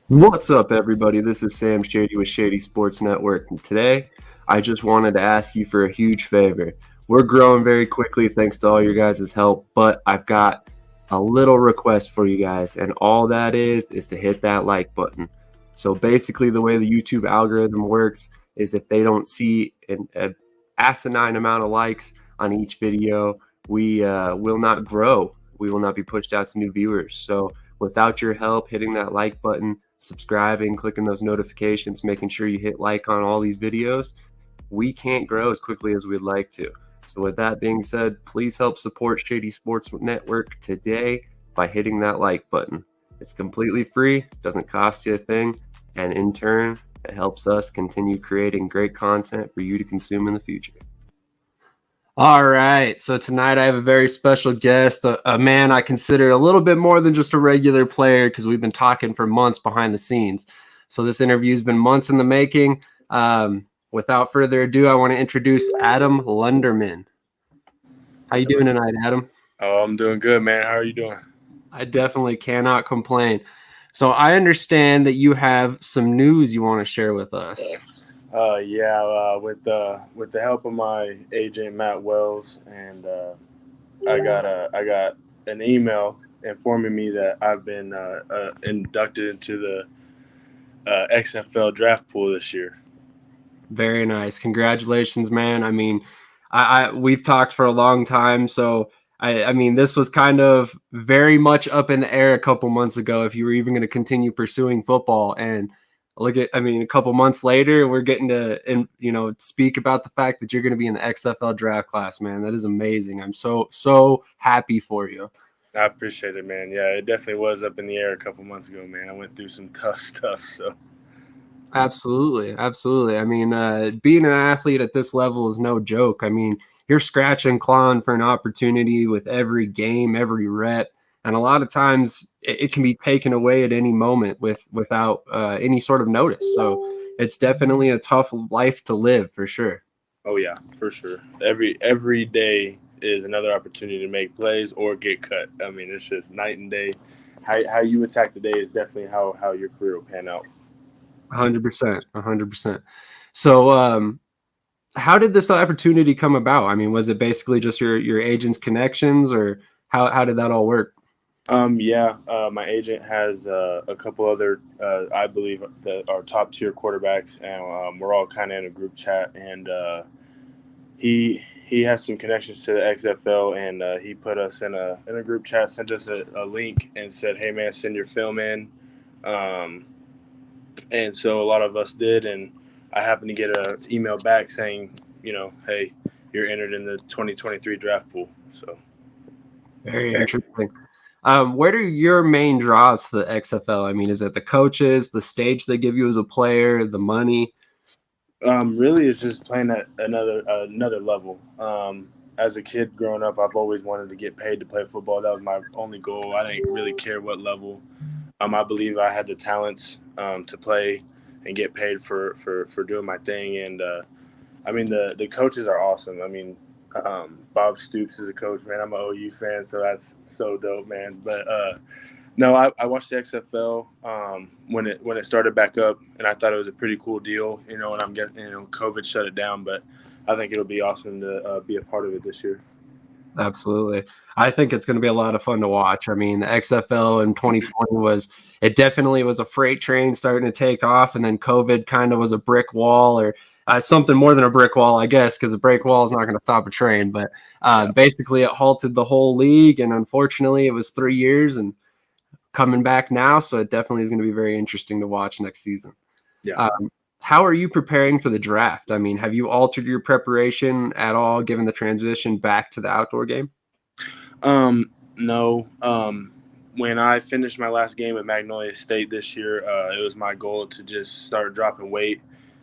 What's up, everybody? This is Sam Shady with Shady Sports Network, and today I just wanted to ask you for a huge favor. We're growing very quickly thanks to all your guys' help, but I've got a little request for you guys, and all that is to hit that like button. So basically, the way the YouTube algorithm works is if they don't see an asinine amount of likes on each video, we will not grow. We will not be pushed out to new viewers. So without your help hitting that like button, subscribing, clicking those notifications, making sure you hit like on all these videos, we can't grow as quickly as we'd like to. So with that being said, please help support Shady Sports Network today by hitting that like button. It's completely free, doesn't cost you a thing, and in turn, it helps us continue creating great content for you to consume in the future. All right. So tonight I have a very special guest, a man I consider a little bit more than just a regular player because we've been talking for months behind the scenes. So this interview's been months in the making. Without further ado, I want to introduce Adam Lunderman. How you doing tonight, Adam? Oh, I'm doing good, man. How are you doing? I definitely cannot complain. So I understand that you have some news you want to share with us. Yeah, with the help of my agent Matt Wells, and I got an email informing me that I've been inducted into the XFL draft pool this year. Very nice. Congratulations, man. I mean, I we've talked for a long time, so I mean, this was kind of very much up in the air a couple months ago if you were even going to continue pursuing football. And look at, I mean, a couple months later, we're getting to, and speak about the fact that you're going to be in the XFL draft class, man. That is amazing. I'm so happy for you. I appreciate it, man. Yeah, it definitely was up in the air a couple months ago, man. I went through some tough stuff, so Absolutely, absolutely. I mean, being an athlete at this level is no joke. I mean, you're scratching and clawing for an opportunity with every game, every rep, and a lot of times it can be taken away at any moment without any sort of notice. So it's definitely a tough life to live for sure. oh yeah, for sure. Every day is another opportunity to make plays or get cut. I mean, it's just night and day. How you attack the day is definitely how your career will pan out. 100%, 100%. So, how did this opportunity come about? I mean, was it basically just your agent's connections, or how did that all work? Yeah, my agent has a couple other, I believe, that are top tier quarterbacks, and we're all kind of in a group chat. And he has some connections to the XFL, and he put us in a group chat, sent us a link, and said, "Hey man, send your film in." Um, and so a lot of us did, and I happened to get an email back saying, "Hey, you're entered in the 2023 draft pool." So. Very interesting. Where do your main draws to the XFL? I mean, is it the coaches, the stage they give you as a player, the money? Really, it's just playing at another level. As a kid growing up, I've always wanted to get paid to play football. That was my only goal. I didn't really care what level. I believe I had the talents to play and get paid for doing my thing. And I mean, the coaches are awesome. I mean, Bob Stoops is a coach, man. I'm an OU fan, so that's so dope, man. But no, I watched the XFL when it started back up, and I thought it was a pretty cool deal. And I'm guessing COVID shut it down, but I think it'll be awesome to be a part of it this year. Absolutely. I think it's going to be a lot of fun to watch. I mean, the XFL in 2020 it definitely was a freight train starting to take off, and then COVID kind of was a brick wall, or something more than a brick wall, I guess, because a brick wall is not going to stop a train. But Yeah. basically, it halted the whole league, and unfortunately, it was 3 years and coming back now. So it definitely is going to be very interesting to watch next season. Yeah. Um, how are you preparing for the draft? I mean, have you altered your preparation at all given the transition back to the outdoor game? No. When I finished my last game at Magnolia State this year, it was my goal to just start dropping weight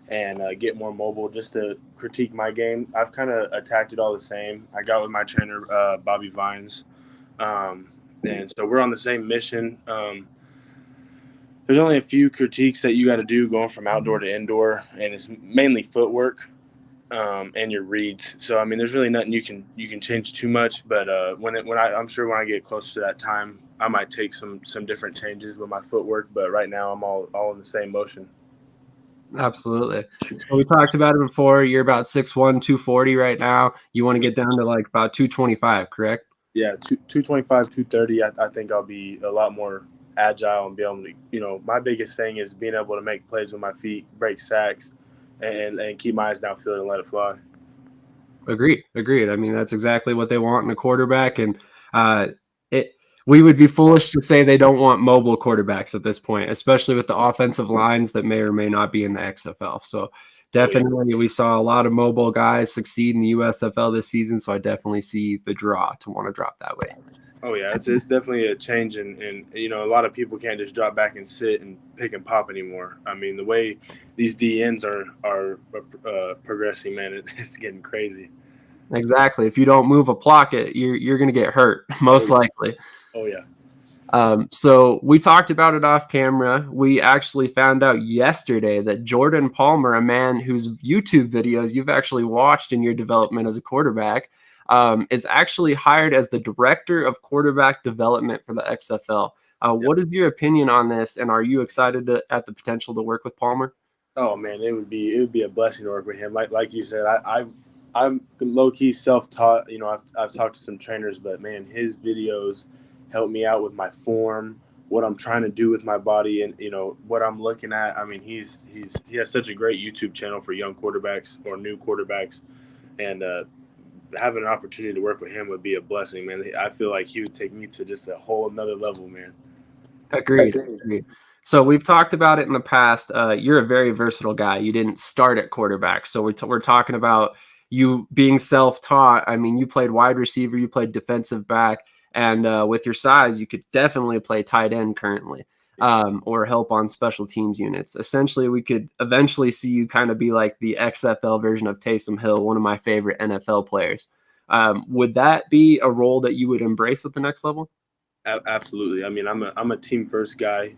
and get more mobile, just to critique my game. I've kind of attacked it all the same. I got with my trainer, Bobby Vines, and so we're on the same mission. There's only a few critiques that you got to do going from outdoor to indoor, and it's mainly footwork. and your reads. So I mean, there's really nothing you can change too much. But I'm sure when I get close to that time, I might take some different changes with my footwork. But right now, I'm all in the same motion. Absolutely. So we talked about it before. You're about 6'1", 240 right now. You want to get down to like about 225, correct? Yeah, 225, 230. I think I'll be a lot more agile and be able to, my biggest thing is being able to make plays with my feet, break sacks, and keep my eyes downfield and let it fly. Agreed. I mean, that's exactly what they want in a quarterback, and it. We would be foolish to say they don't want mobile quarterbacks at this point, especially with the offensive lines that may or may not be in the XFL. So definitely, we saw a lot of mobile guys succeed in the USFL this season. So I definitely see the draw to want to drop that way. Oh yeah, it's definitely a change, and a lot of people can't just drop back and sit and pick and pop anymore. I mean, the way these DNs are progressing, man, it's getting crazy. Exactly. If you don't move a pocket, you're going to get hurt, most likely. Oh yeah. So we talked about it off camera. We actually found out yesterday that Jordan Palmer, a man whose YouTube videos you've actually watched in your development as a quarterback, is actually hired as the director of quarterback development for the XFL. What is your opinion on this, and are you excited at the potential to work with Palmer? Oh man, it would be a blessing to work with him. Like you said, I'm low key self taught. I've talked to some trainers, but man, his videos help me out with my form, what I'm trying to do with my body, and what I'm looking at. I mean, he has such a great YouTube channel for young quarterbacks or new quarterbacks, and having an opportunity to work with him would be a blessing, man. I feel like he would take me to just a whole another level, man. Agreed. So we've talked about it in the past. You're a very versatile guy. You didn't start at quarterback. So we're talking about you being self-taught. I mean, you played wide receiver, you played defensive back, and with your size, you could definitely play tight end currently, or help on special teams units. Essentially, we could eventually see you kind of be like the XFL version of Taysom Hill, one of my favorite NFL players. Would that be a role that you would embrace at the next level? Absolutely. I mean, I'm a team first guy.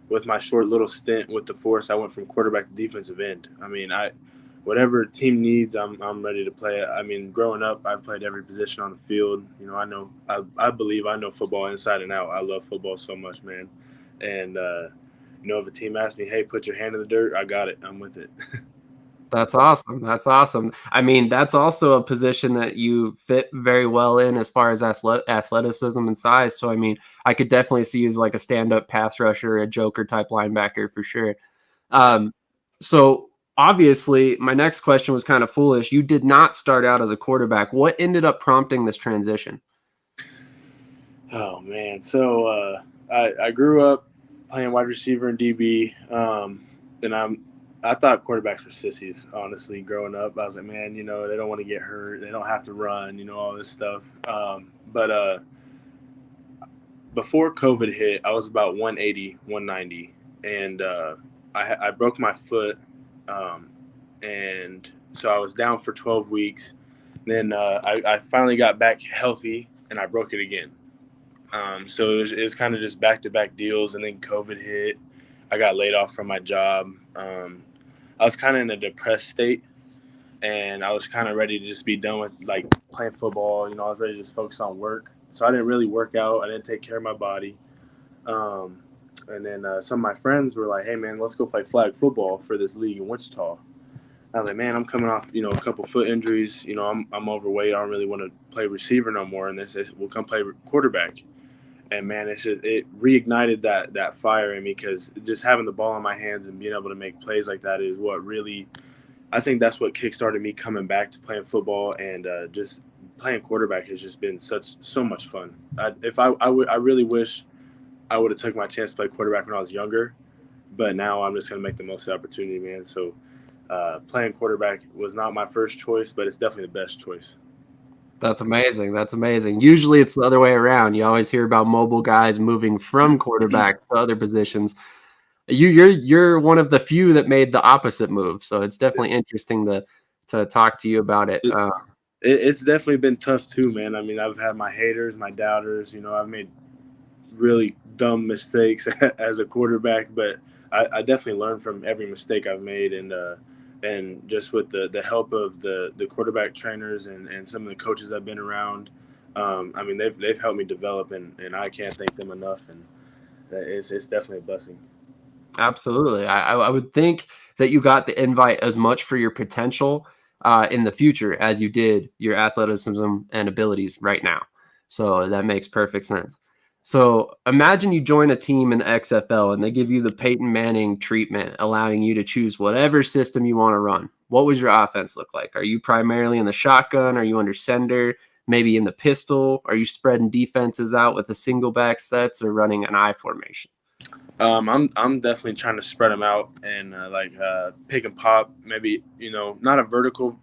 With my short little stint with the Force, I went from quarterback to defensive end. I mean, whatever team needs, I'm ready to play. I mean, growing up, I played every position on the field. I believe I know football inside and out. I love football so much, man. And if a team asks me, "Hey, put your hand in the dirt," I got it. I'm with it. That's awesome. That's awesome. I mean, that's also a position that you fit very well in as far as athleticism and size. So, I mean, I could definitely see you as like a stand-up pass rusher, a joker type linebacker for sure. Um, so obviously, my next question was kind of foolish. You did not start out as a quarterback. What ended up prompting this transition? Oh man, so I grew up playing wide receiver and DB, and I thought quarterbacks were sissies. Honestly, growing up, I was like, man, they don't want to get hurt, they don't have to run, all this stuff. But before COVID hit, I was about 180, 190, and I broke my foot, and so I was down for 12 weeks. Then I finally got back healthy, and I broke it again. So it was kind of just back-to-back deals, and then COVID hit. I got laid off from my job. I was kind of in a depressed state, and I was kind of ready to just be done with like playing football. I was ready to just focus on work. So I didn't really work out. I didn't take care of my body. And then some of my friends were like, "Hey man, let's go play flag football for this league in Wichita." I was like, "Man, I'm coming off a couple foot injuries. I'm overweight. I don't really want to play receiver no more." And they said, "We'll come play quarterback." And man, it reignited that fire in me, because just having the ball in my hands and being able to make plays like that is what really, I think that's what kickstarted me coming back to playing football, and just playing quarterback has just been so much fun. I really wish I would have took my chance to play quarterback when I was younger, but now I'm just gonna make the most of the opportunity, man. So playing quarterback was not my first choice, but it's definitely the best choice. That's amazing. That's amazing. Usually it's the other way around. You always hear about mobile guys moving from quarterback to other positions. You're one of the few that made the opposite move. So it's definitely interesting to talk to you about it. It's definitely been tough too, man. I mean, I've had my haters, my doubters. I've made really dumb mistakes as a quarterback, but I definitely learned from every mistake I've made, and and just with the help of the quarterback trainers and some of the coaches I've been around, I mean they've helped me develop, and I can't thank them enough. And it's definitely a blessing. Absolutely. I would think that you got the invite as much for your potential in the future as you did your athleticism and abilities right now. So that makes perfect sense. So imagine you join a team in the XFL and they give you the Peyton Manning treatment, allowing you to choose whatever system you want to run. What would your offense look like? Are you primarily in the shotgun? Are you under center? Maybe in the pistol? Are you spreading defenses out with a single back sets or running an I formation? I'm definitely trying to spread them out and pick and pop. Maybe not a vertical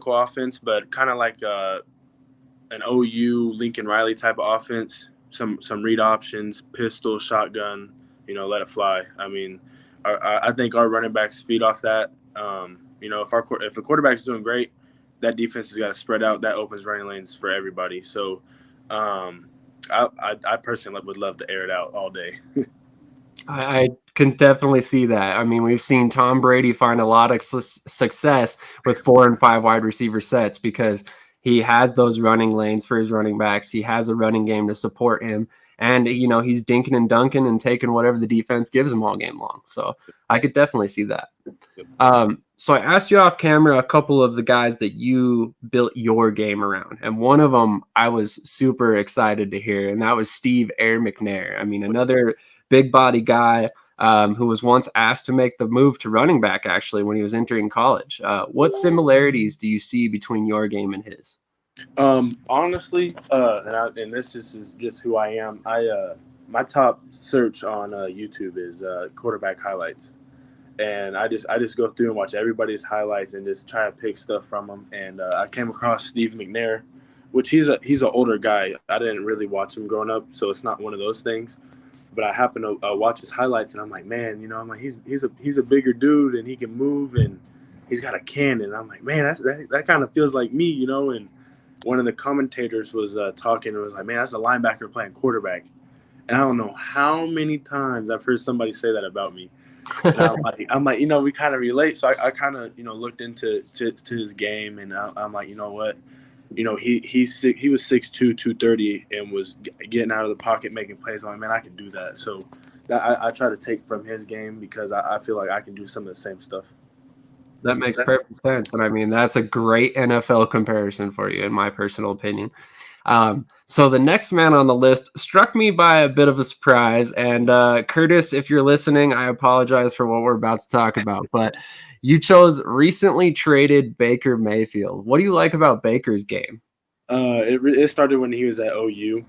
offense, but kind of like an OU Lincoln Riley type of offense. Some read options, pistol, shotgun. Let it fly. I mean, I think our running backs feed off that. If a quarterback's doing great, that defense has got to spread out. That opens running lanes for everybody. So, I personally would love to air it out all day. I can definitely see that. I mean, we've seen Tom Brady find a lot of success with 4 and 5 wide receiver sets because he has those running lanes for his running backs. He has a running game to support him. And, he's dinking and dunking and taking whatever the defense gives him all game long. So I could definitely see that. So I asked you off camera a couple of the guys that you built your game around. And one of them I was super excited to hear, and that was Steve Air McNair. I mean, another big body guy who was once asked to make the move to running back, actually, when he was entering college. What similarities do you see between your game and his? Honestly, and this is just who I am. My top search on YouTube is quarterback highlights, and I just go through and watch everybody's highlights and just try to pick stuff from them. And I came across Steve McNair, which he's an older guy. I didn't really watch him growing up, so it's not one of those things. But I happen to watch his highlights, and I'm like, man, I'm like, he's a bigger dude, and he can move, and he's got a cannon. I'm like, man, that kind of feels like me, And one of the commentators was talking and was like, man, that's a linebacker playing quarterback. And I don't know how many times I've heard somebody say that about me. And I'm like, we kind of relate. So I kind of, looked into his game, and I'm like, you know what? He was 6'2", 230, and was getting out of the pocket, making plays. I'm like, man, I can do that. So I try to take from his game because I feel like I can do some of the same stuff. That makes perfect sense. And I mean, that's a great NFL comparison for you, in my personal opinion. So the next man on the list struck me by a bit of a surprise. And Curtis, if you're listening, I apologize for what we're about to talk about. But you chose recently traded Baker Mayfield. What do you like about Baker's game? It started when he was at OU.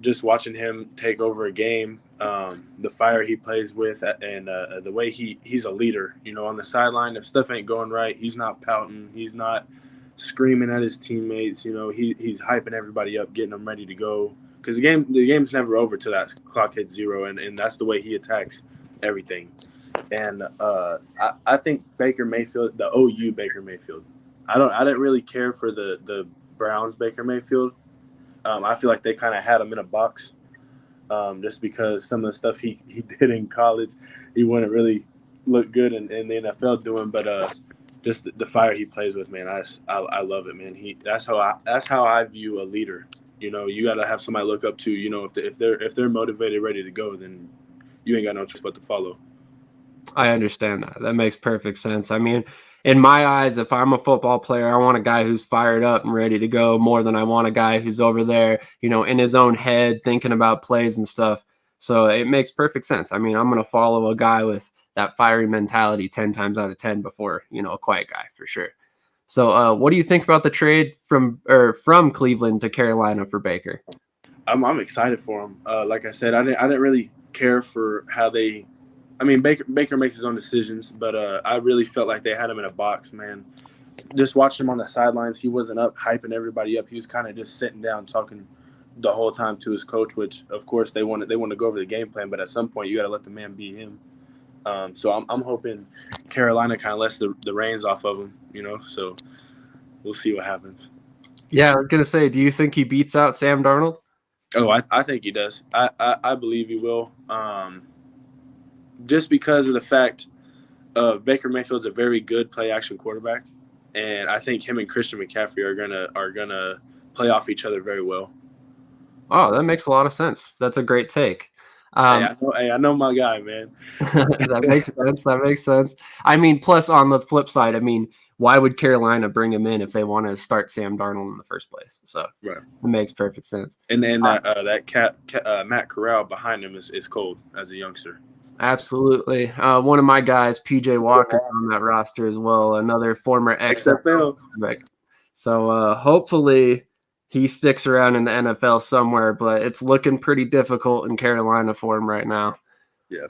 Just watching him take over a game, the fire he plays with, and the way he's a leader. On the sideline, if stuff ain't going right, he's not pouting. He's not screaming at his teammates. He's hyping everybody up, getting them ready to go. Because the game's never over till that clock hits zero, and that's the way he attacks everything. And I think Baker Mayfield, the OU Baker Mayfield, I didn't really care for the Browns Baker Mayfield. I feel like they kind of had him in a box, just because some of the stuff he did in college, he wouldn't really look good in the NFL doing. But just the fire he plays with, man, I love it, man. That's how I view a leader. You got to have somebody to look up to. If they're motivated, ready to go, then you ain't got no choice but to follow. I understand that. That makes perfect sense. I mean, in my eyes, if I'm a football player, I want a guy who's fired up and ready to go more than I want a guy who's over there, in his own head thinking about plays and stuff. So it makes perfect sense. I mean, I'm going to follow a guy with that fiery mentality 10 times out of 10 before, a quiet guy for sure. So what do you think about the trade from Cleveland to Carolina for Baker? I'm excited for him. Like I said, I didn't really care for how they. I mean, Baker makes his own decisions, but I really felt like they had him in a box, man. Just watching him on the sidelines, he wasn't up hyping everybody up. He was kind of just sitting down talking the whole time to his coach, which of course they want to go over the game plan, but at some point you got to let the man be him. So I'm hoping Carolina kind of lets the reins off of him, So we'll see what happens. Yeah, I was gonna say, do you think he beats out Sam Darnold? Oh, I think he does. I believe he will. Just because of the fact Baker Mayfield's a very good play action quarterback, and I think him and Christian McCaffrey are gonna play off each other very well. Oh, that makes a lot of sense. That's a great take. I know my guy, man. That makes sense. That makes sense. I mean, plus on the flip side, I mean, why would Carolina bring him in if they want to start Sam Darnold in the first place? So right. It makes perfect sense. And then Matt Corral behind him is cold as a youngster. Absolutely. One of my guys, PJ Walker, on that roster as well. Another former XFL quarterback. So hopefully he sticks around in the NFL somewhere, but it's looking pretty difficult in Carolina for him right now. Yeah.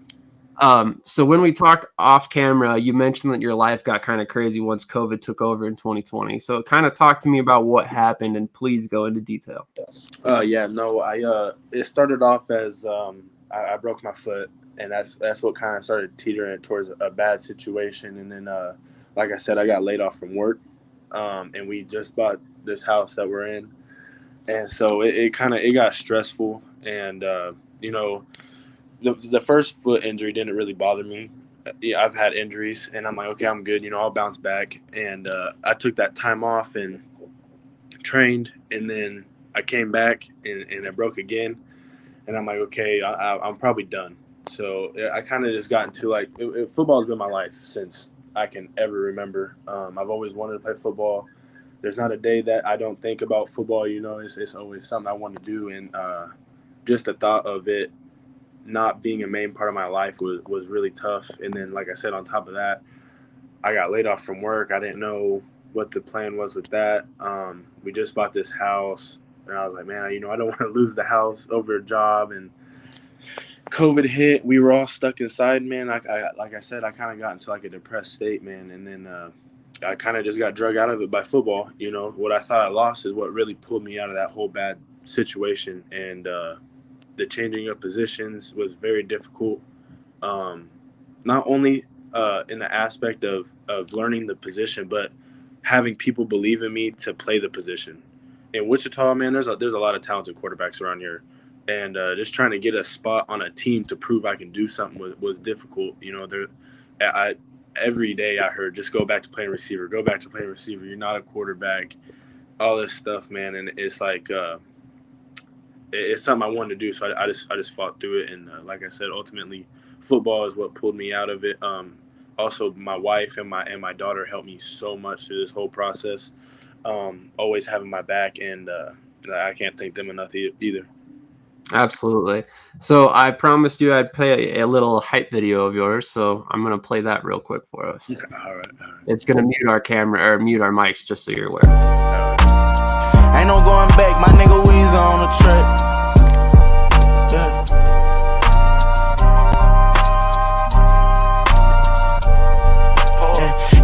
So when we talked off camera, you mentioned that your life got kind of crazy once COVID took over in 2020. So kind of talk to me about what happened, and please go into detail. It started off as I broke my foot, and that's what kind of started teetering towards a bad situation. And then, like I said, I got laid off from work, and we just bought this house that we're in. And so it got stressful, and the first foot injury didn't really bother me. Yeah, I've had injuries, and I'm like, okay, I'm good. I'll bounce back. And I took that time off and trained, and then I came back and I broke again. And I'm like, okay, I'm probably done. So I kind of just got into football's been my life since I can ever remember. I've always wanted to play football. There's not a day that I don't think about football. It's always something I want to do. And just the thought of it not being a main part of my life was really tough. And then, like I said, on top of that, I got laid off from work. I didn't know what the plan was with that. We just bought this house, and I was like, man, I don't want to lose the house over a job. And COVID hit. We were all stuck inside, man. Like I said, I kind of got into a depressed state, man. And then I kind of just got drug out of it by football. What I thought I lost is what really pulled me out of that whole bad situation. And the changing of positions was very difficult. Not only in the aspect of learning the position, but having people believe in me to play the position. In Wichita, man, there's a lot of talented quarterbacks around here. And just trying to get a spot on a team to prove I can do something was difficult. Every day I heard, just go back to playing receiver, go back to playing receiver. You're not a quarterback, all this stuff, man. And it's like it's something I wanted to do. So I just fought through it. And like I said, ultimately football is what pulled me out of it. Also, my wife and my daughter helped me so much through this whole process, always having my back. And I can't thank them enough either. Absolutely. So I promised you I'd play a little hype video of yours, so I'm going to play that real quick for us. All right. It's going to mute our camera or mute our mics, just so you're aware. Ain't no going back, my nigga Weezy on the track. Yeah.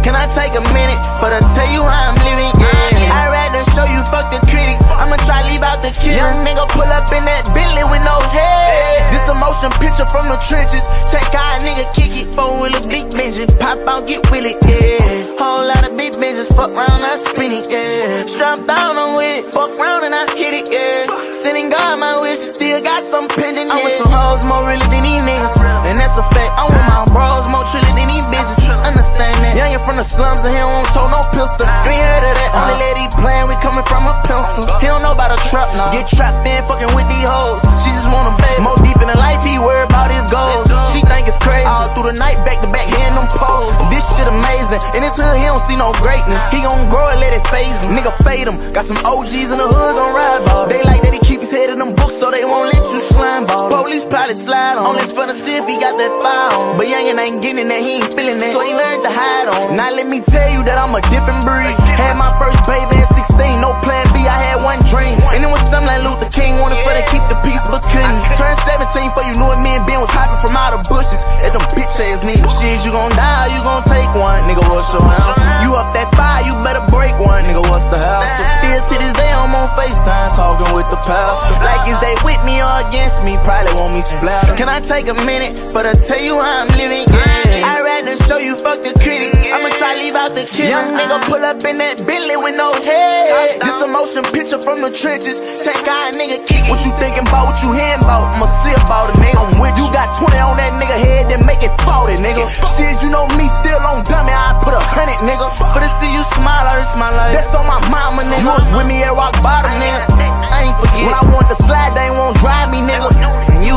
Can I take a minute for to tell you how I'm living? Yeah. I'd rather show you fuck the critics. I'ma try leave out the kill. Young nigga pull up in that Bentley with no head. This a motion picture from the trenches. Check how a nigga kick it. 4-wheeler big benches. Pop out, get with it, yeah. Whole lot of big benches. Fuck round, I spin it, yeah. Strap down, I'm with it. Fuck round and I hit it, yeah. Sitting guard my wishes. Still got some pending, yeah. I'm with some hoes more really than these niggas. And that's a fact. I'm with my bros more trilly than these bitches. Understand that. Youngin' from the slums and he don't tote no pistol. You ain't heard of that. Only lady playing, we coming from a pencil. He don't know about a trap, nah. Get trapped in fucking with these hoes. She just want a baby. More deep in the life, he worry about his goals. She think it's crazy. All through the night, back to back, hitting them poles. This shit amazing. In his hood, he don't see no greatness. He gon' grow and let it phase him. Nigga fade him. Got some OGs in the hood gon' ride ball. They like that he keep his head in them books so they won't let you slime ball. Police probably slide on. Only for the see if he got that fire on. But youngin' ain't getting that, he ain't feeling that. So he learned to hide on. Now let me tell you that I'm a different breed. Had my first baby at 16, no plan B, I had one dream. And it was something like Luther King, wanted for to keep the peace, but couldn't. Turned 17 for you knew it, me and Ben was hopping from out of bushes at them bitch ass niggas. Shit, you gon' die, you gon' take one, nigga, what's your house? You up that fire, you better break one, nigga, what's the house? Still to this day, I'm on FaceTime, talking with the pastor. Like, is they with me or against me? Probably want me splatter. Can I take a minute for to tell you how I'm living? Yeah. I'd rather show you fuck the critics. I'ma try leave out the kid. Young nigga pull up in that Bentley with no head. This a motion picture from the trenches. Check how a nigga kick it. What you thinking about, what you hearing about? I'ma see about it, nigga. I'm with you. Got 20 on that nigga head, then make it 40, nigga. Shit, you know me, still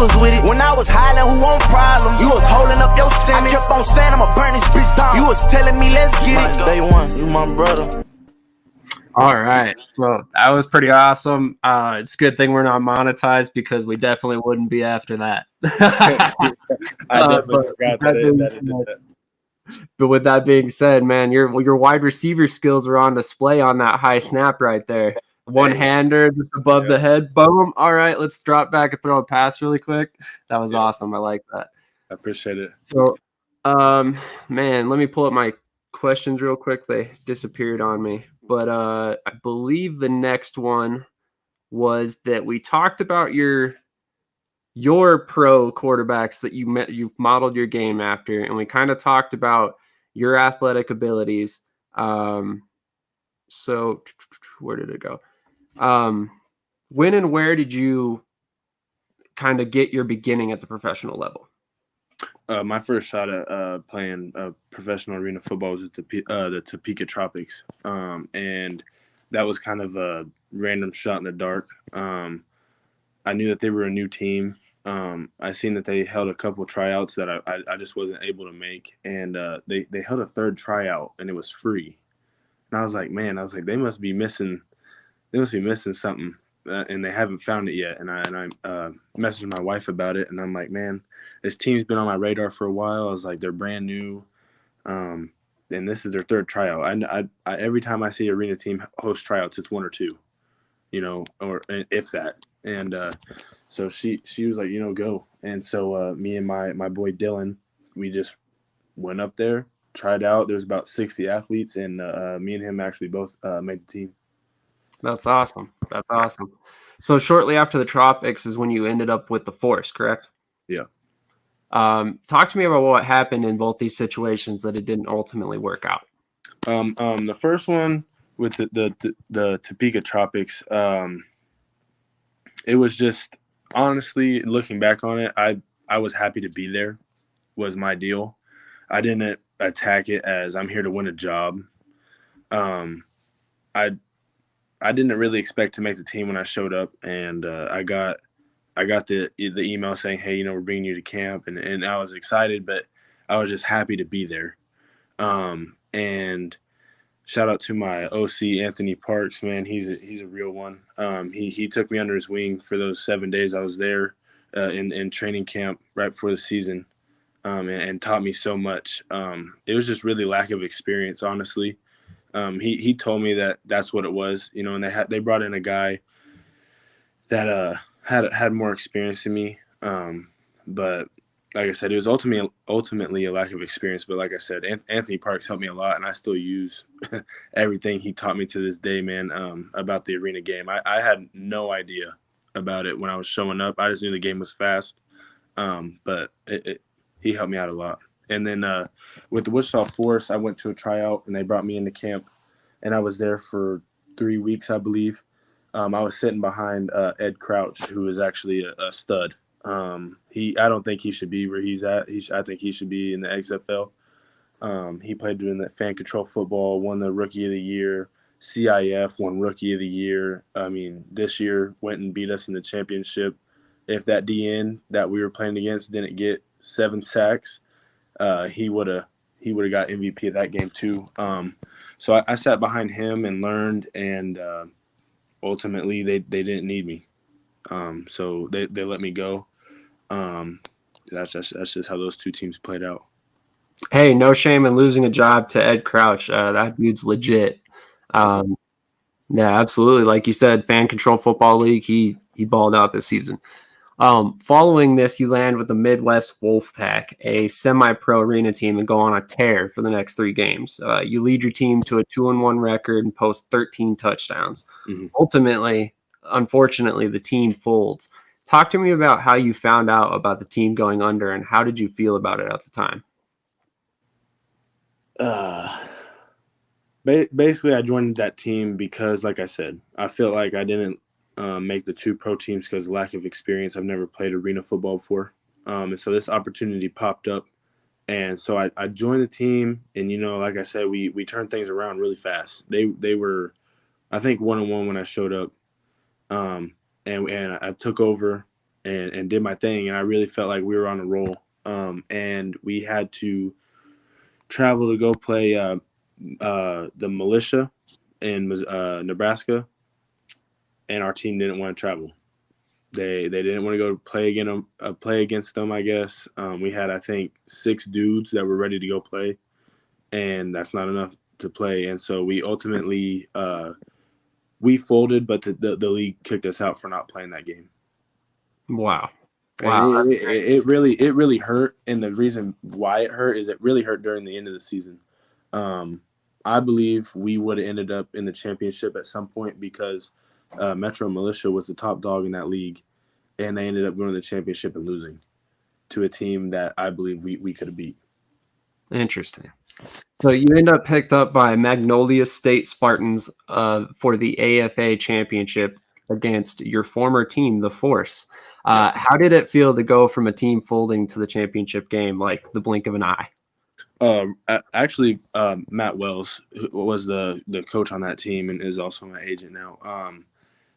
was with it. When I was hiding, who want problems? You was holding up your semi. I kept on saying I'ma burn this bitch down. You was telling me let's get it. Day one, you my brother. All right, so that was pretty awesome. It's a good thing we're not monetized because we definitely wouldn't be after that. I definitely forgot that it did that. But with that being said, man, your wide receiver skills are on display on that high snap right there. One-hander just above the head. Boom. All right, let's drop back and throw a pass really quick. That was awesome. I like that. I appreciate it. So, man, let me pull up my questions real quick. They disappeared on me. But I believe the next one was that we talked about your pro quarterbacks that you've modeled your game after, and we kind of talked about your athletic abilities. So where did it go? When and where did you kind of get your beginning at the professional level? My first shot at playing professional arena football was at the Topeka Tropics, and that was kind of a random shot in the dark. I knew that they were a new team. I seen that they held a couple tryouts that I just wasn't able to make, and they held a third tryout and it was free. And I was like, they must be missing something, and they haven't found it yet. And I messaged my wife about it, and I'm like, man, this team's been on my radar for a while. I was like, they're brand new, and this is their third tryout. I every time I see an arena team host tryouts, it's one or two, or if that. And so she was like, go. And so me and my boy Dylan, we just went up there, tried out. There's about 60 athletes, and me and him actually both made the team. That's awesome. That's awesome. So shortly after the Tropics is when you ended up with the Force, correct? Yeah. Talk to me about what happened in both these situations that it didn't ultimately work out. The first one with the Topeka Tropics, it was just, honestly, looking back on it, I was happy to be there, was my deal. I didn't attack it as I'm here to win a job. I didn't really expect to make the team when I showed up, and I got the email saying, hey, we're bringing you to camp, and I was excited, but I was just happy to be there. And shout out to my OC, Anthony Parks, man. He's a real one. He took me under his wing for those 7 days I was there in training camp right before the season, and taught me so much. It was just really lack of experience, honestly. He told me that that's what it was, and they brought in a guy that had more experience than me. But like I said, it was ultimately a lack of experience. But like I said, Anthony Parks helped me a lot, and I still use everything he taught me to this day, man, about the arena game. I had no idea about it when I was showing up. I just knew the game was fast. But he helped me out a lot. And then with the Wichita Force, I went to a tryout, and they brought me into camp, and I was there for 3 weeks, I believe. I was sitting behind Ed Crouch, who is actually a stud. I don't think he should be where he's at. I think he should be in the XFL. He played doing that fan control football, won the Rookie of the Year. CIF won Rookie of the Year. I mean, this year went and beat us in the championship. If that DN that we were playing against didn't get 7 sacks, he would have got MVP of that game too. So I sat behind him and learned, and ultimately they didn't need me. So they let me go. That's just how those two teams played out. Hey, no shame in losing a job to Ed Crouch. That dude's legit. Yeah, absolutely. Like you said, Fan Control Football League, he balled out this season. Following this, you land with the Midwest Wolfpack, a semi-pro arena team, and go on a tear for the next 3 games. You lead your team to a 2-1 record and post 13 touchdowns. Mm-hmm. Ultimately, unfortunately, the team folds. Talk to me about how you found out about the team going under, and how did you feel about it at the time? Basically, I joined that team because, like I said, I felt like I didn't make the 2 pro teams because of lack of experience. I've never played arena football before. And so this opportunity popped up. And so I joined the team, and, like I said, we turned things around really fast. They were, I think, 1-1 when I showed up. And I took over, and did my thing, and I really felt like we were on a roll. And we had to travel to go play the militia in Nebraska, and our team didn't want to travel. They didn't want to go play against them. I guess we had, I think, 6 dudes that were ready to go play, and that's not enough to play. And so we ultimately we folded, but the league kicked us out for not playing that game. Wow. And it really hurt, and the reason why it hurt is it really hurt during the end of the season. I believe we would have ended up in the championship at some point because Metro Militia was the top dog in that league, and they ended up going to the championship and losing to a team that I believe we could have beat. Interesting. So you end up picked up by Magnolia State Spartans for the AFA championship against your former team, the Force. How did it feel to go from a team folding to the championship game like the blink of an eye? Actually, Matt Wells, who was the coach on that team and is also my agent now.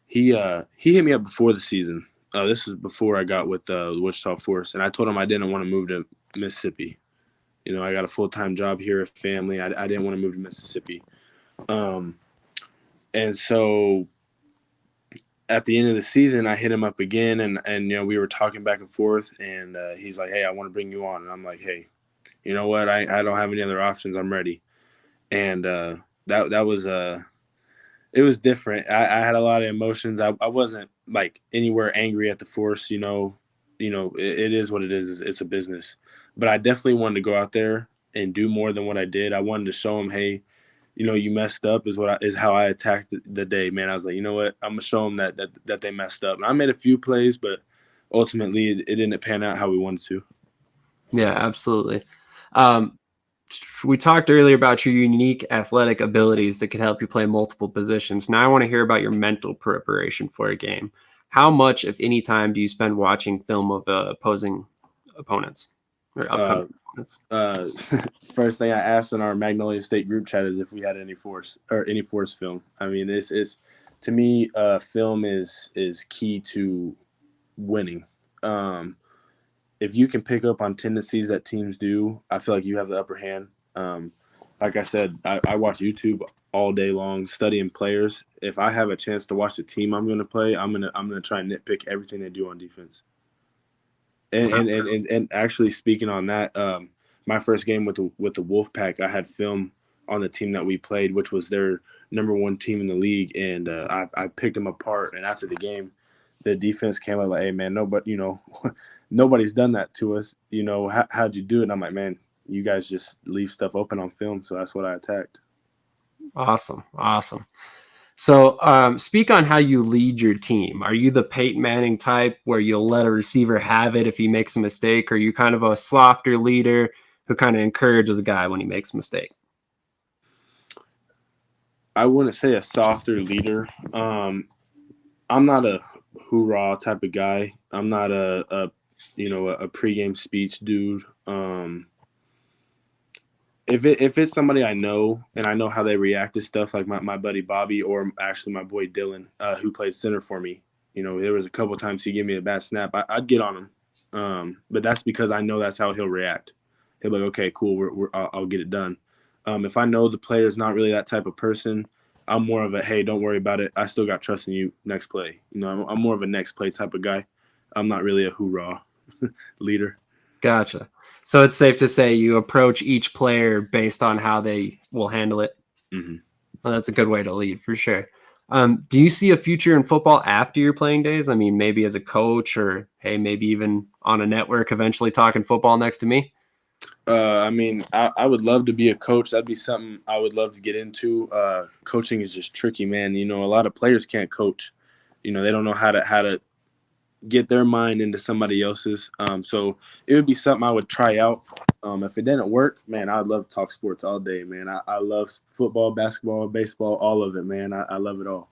He hit me up before the season. This was before I got with the Wichita Force, and I told him I didn't want to move to Mississippi. You know, I got a full-time job here, a family. I didn't want to move to Mississippi. And so at the end of the season, I hit him up again, and you know, we were talking back and forth, and he's like, hey, I want to bring you on. And I'm like, hey, you know what? I don't have any other options. I'm ready. And that was it was different. I had a lot of emotions. I wasn't like anywhere angry at the Force. You know, it is what it is. It's a business. But I definitely wanted to go out there and do more than what I did. I wanted to show them, hey, you know, you messed up is how I attacked the day, man. I was like, you know what? I'm gonna show them that they messed up. And I made a few plays, but ultimately it didn't pan out how we wanted to. Yeah, absolutely. We talked earlier about your unique athletic abilities that could help you play multiple positions. Now I want to hear about your mental preparation for a game. How much, if any time, do you spend watching film of opposing opponents? First thing I asked in our Magnolia State group chat is if we had any force film. I mean, it's to me, film is key to winning. If you can pick up on tendencies that teams do, I feel like you have the upper hand. Like I said, I watch YouTube all day long studying players. If I have a chance to watch the team I'm going to play, I'm gonna try and nitpick everything they do on defense. And actually speaking on that, my first game with the Wolfpack, I had film on the team that we played, which was their #1 team in the league, and I picked them apart. And after the game, the defense came up like, "Hey man, nobody's done that to us. You know, how'd you do it?" And I'm like, "Man, you guys just leave stuff open on film, so that's what I attacked." Awesome. So speak on how you lead your team. Are you the Peyton Manning type where you'll let a receiver have it if he makes a mistake? Or are you kind of a softer leader who kind of encourages a guy when he makes a mistake? I wouldn't say a softer leader. I'm not a hoorah type of guy. I'm not a pregame speech dude. If it's somebody I know and I know how they react to stuff, like my buddy Bobby or actually my boy Dylan, who plays center for me, you know, there was a couple times he gave me a bad snap, I'd get on him, but that's because I know that's how he'll react. He'll be like, okay, cool, I'll get it done. If I know the player's not really that type of person, I'm more of a, hey, don't worry about it. I still got trust in you. Next play. You know, I'm more of a next play type of guy. I'm not really a hoorah leader. Gotcha. So it's safe to say you approach each player based on how they will handle it. Mm-hmm. Well, that's a good way to lead for sure. Do you see a future in football after your playing days? I mean, maybe as a coach or, hey, maybe even on a network eventually talking football next to me? I mean, I would love to be a coach. That'd be something I would love to get into. Coaching is just tricky, man. You know, a lot of players can't coach. You know, they don't know how to get their mind into somebody else's. So it would be something I would try out. If it didn't work, man, I'd love to talk sports all day, man. I love football, basketball, baseball, all of it, man. I love it all.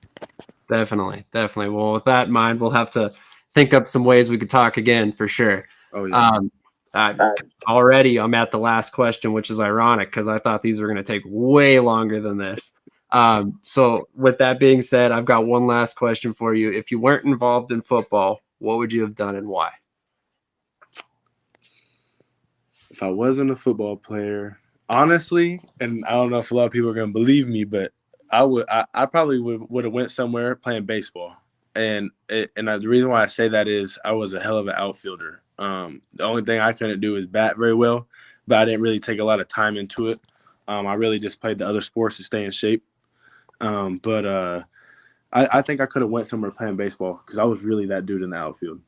Definitely. Well, with that in mind, we'll have to think up some ways we could talk again for sure. Oh, yeah. Already I'm at the last question, which is ironic because I thought these were going to take way longer than this. So with that being said, I've got one last question for you. If you weren't involved in football, what would you have done and why? If I wasn't a football player, honestly, and I don't know if a lot of people are gonna believe me, but I probably would have went somewhere playing baseball. And the reason why I say that is I was a hell of an outfielder. The only thing I couldn't do is bat very well, but I didn't really take a lot of time into it. I really just played the other sports to stay in shape. I think I could have went somewhere playing baseball because I was really that dude in the outfield.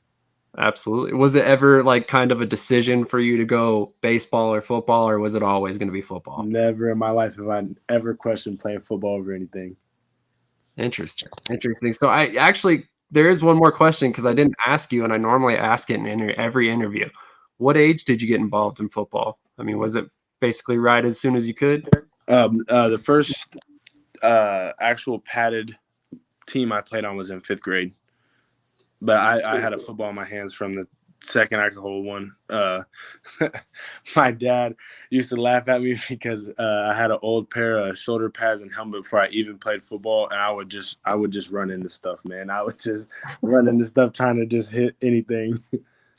Absolutely. Was it ever like kind of a decision for you to go baseball or football, or was it always going to be football? Never in my life have I ever questioned playing football over anything. Interesting. So there is one more question because I didn't ask you, and I normally ask it in every interview. What age did you get involved in football? I mean, was it basically right as soon as you could? The first actual padded team I played on was in 5th grade. But I had a football in my hands from the second I could hold one. My dad used to laugh at me because I had an old pair of shoulder pads and helmet before I even played football, and I would just run into stuff, man. I would just run into stuff trying to just hit anything.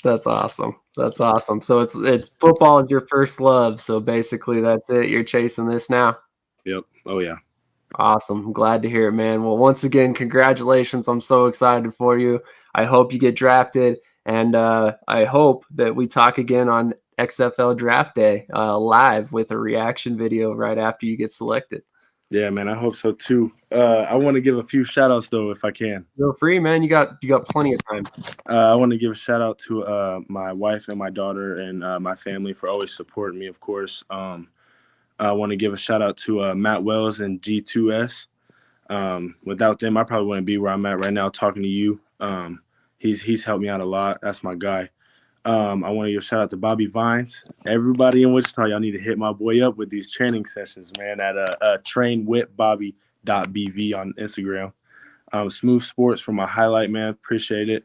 That's awesome. So it's football is your first love. So basically, that's it. You're chasing this now. Yep. Oh yeah. Awesome. I'm glad to hear it, man. Well, once again, congratulations. I'm so excited for you. I hope you get drafted, and I hope that we talk again on XFL Draft Day live with a reaction video right after you get selected. Yeah, man, I hope so too. I want to give a few shout outs though, if I can. Feel free, man. You got plenty of time. I want to give a shout out to my wife and my daughter and my family for always supporting me, of course. I want to give a shout out to Matt Wells and G2S. Without them, I probably wouldn't be where I'm at right now talking to you. He's helped me out a lot. That's my guy. I want to give a shout out to Bobby Vines. Everybody in Wichita, y'all need to hit my boy up with these training sessions, man, at trainwithbobby.bv on Instagram. Smooth Sports for my highlight, man. Appreciate it.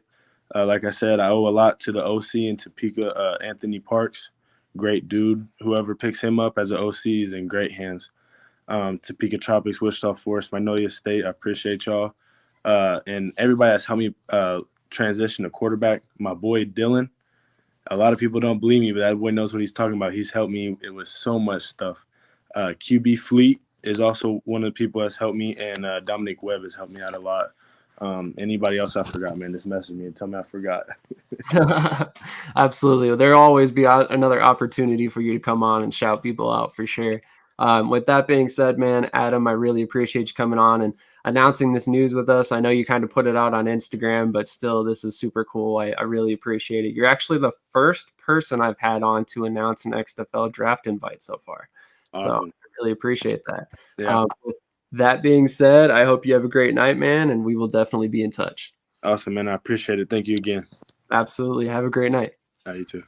Like I said, I owe a lot to the OC in Topeka, Anthony Parks. Great dude. Whoever picks him up as an OC is in great hands. Topeka Tropics, Wichita Forest, Magnolia State, I appreciate y'all. And everybody that's helped me transition to quarterback. My boy Dylan. A lot of people don't believe me, but that boy knows what he's talking about. He's helped me. It was so much stuff. QB Fleet is also one of the people that's helped me, and Dominic Webb has helped me out a lot. Anybody else I forgot, man, just message me and tell me I forgot. Absolutely. There'll always be another opportunity for you to come on and shout people out for sure. With that being said, man, Adam, I really appreciate you coming on and announcing this news with us. I know you kind of put it out on Instagram, but still, this is super cool. I really appreciate it. You're actually the first person I've had on to announce an XFL draft invite so far. Awesome. So I really appreciate that. Yeah. With that being said, I hope you have a great night, man, and we will definitely be in touch. Awesome, man. I appreciate it. Thank you again. Absolutely. Have a great night. You too.